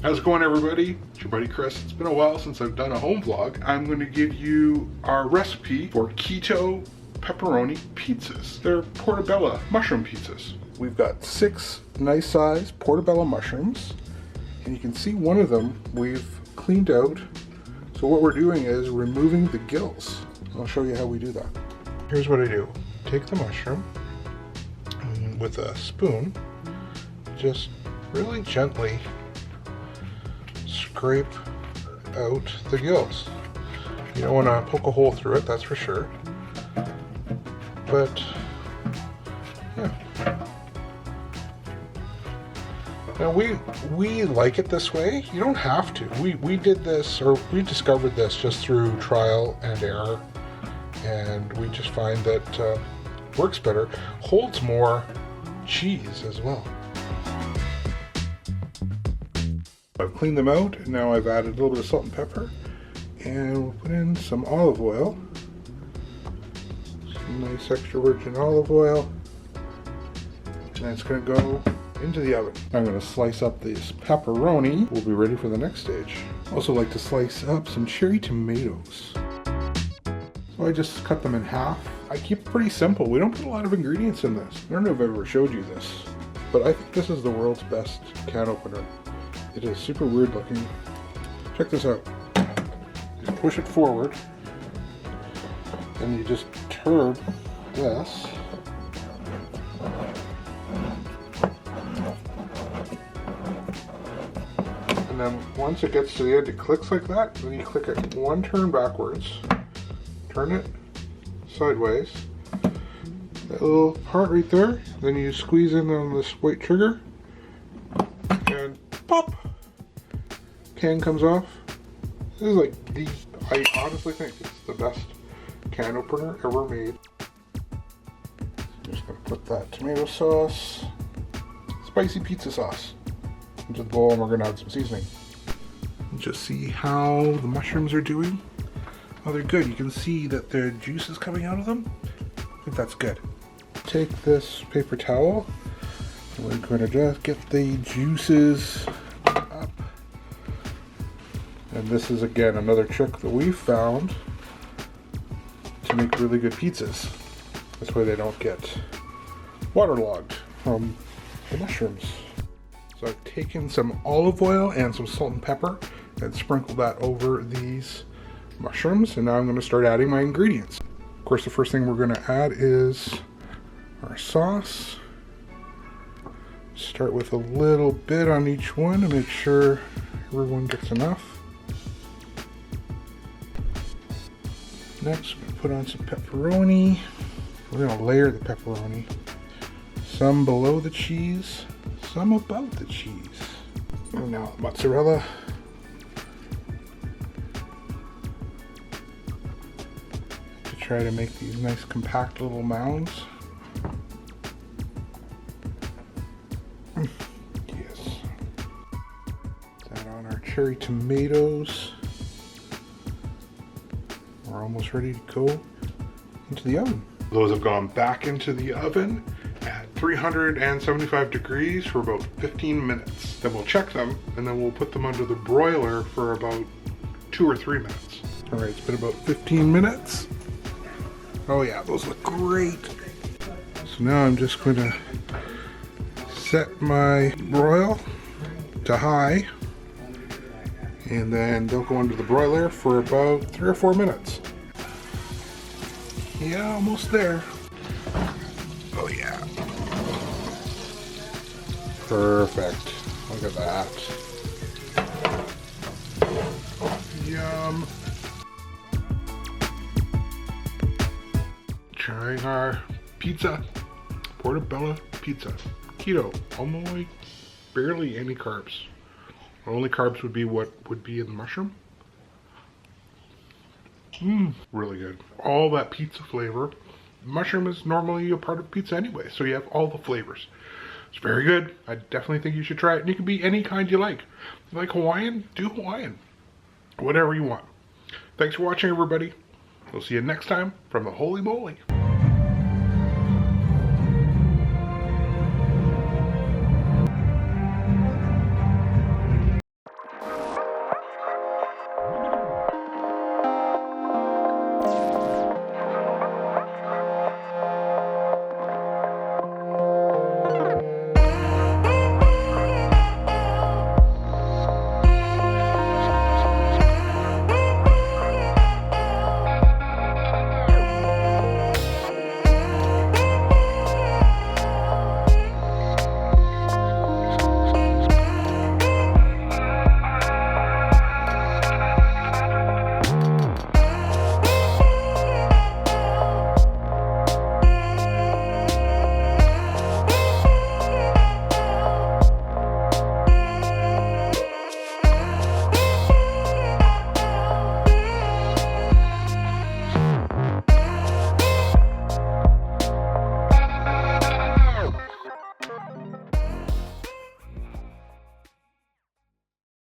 How's it going, everybody? It's your buddy Chris. It's been a while since I've done a home vlog. I'm going to give you our recipe for keto pepperoni pizzas. They're Portobello mushroom pizzas. We've got 6 nice size Portobello mushrooms, and you can see one of them we've cleaned out. So what we're doing is removing the gills. I'll show you how we do that. Here's what I do. Take the mushroom and with a spoon, just really gently scrape out the gills. You don't want to poke a hole through it, that's for sure. But yeah. Now we like it this way. You don't have to. We did this, or we discovered this just through trial and error, and we just find that works better, holds more cheese as well. I've cleaned them out, and now I've added a little bit of salt and pepper, and we'll put in some olive oil. Some nice extra virgin olive oil, and it's going to go into the oven. I'm going to slice up this pepperoni. We'll be ready for the next stage. I also like to slice up some cherry tomatoes. So I just cut them in half. I keep it pretty simple. We don't put a lot of ingredients in this. I don't know if I've ever showed you this, but I think this is the world's best can opener. It is super weird looking. Check this out. Just push it forward, and you just turn this. And then once it gets to the end, it clicks like that. Then you click it one turn backwards, turn it sideways. That little part right there. Then you squeeze in on this white trigger, and pop! Can comes off. This is like I honestly think it's the best can opener ever made. Just gonna put that tomato sauce, spicy pizza sauce into the bowl, and we're gonna add some seasoning. And just see how the mushrooms are doing. Oh, they're good. You can see that the juice is coming out of them. I think that's good. Take this paper towel, and we're gonna just get the juices up. And this is again another trick that we found to make really good pizzas. This way they don't get waterlogged from the mushrooms. So I've taken some olive oil and some salt and pepper and sprinkled that over these mushrooms, and now I'm going to start adding my ingredients. Of course, the first thing we're going to add is our sauce. Start with a little bit on each one to make sure everyone gets enough. Next, we're going to put on some pepperoni. We're going to layer the pepperoni. Some below the cheese, some above the cheese. And now mozzarella. To try to make these nice compact little mounds. Yes. Add on our cherry tomatoes. We're almost ready to go into the oven. Those have gone back into the oven at 375 degrees for about 15 minutes. Then we'll check them, and then we'll put them under the broiler for about 2 or 3 minutes. All right, it's been about 15 minutes. Oh yeah, those look great. So now I'm just going to set my broil to high, and then they'll go under the broiler for about 3 or 4 minutes. Yeah, almost there. Oh yeah. Perfect. Look at that. Yum. Trying our pizza. Portabello pizza. Keto. Almost barely any carbs. Only carbs would be what would be in the mushroom. Really good. All that pizza flavor. Mushroom is normally a part of pizza anyway, so you have all the flavors. It's very good. I definitely think you should try it. And you can be any kind you like. If you like Hawaiian, do Hawaiian. Whatever you want. Thanks for watching, everybody. We'll see you next time from the Holy Moly.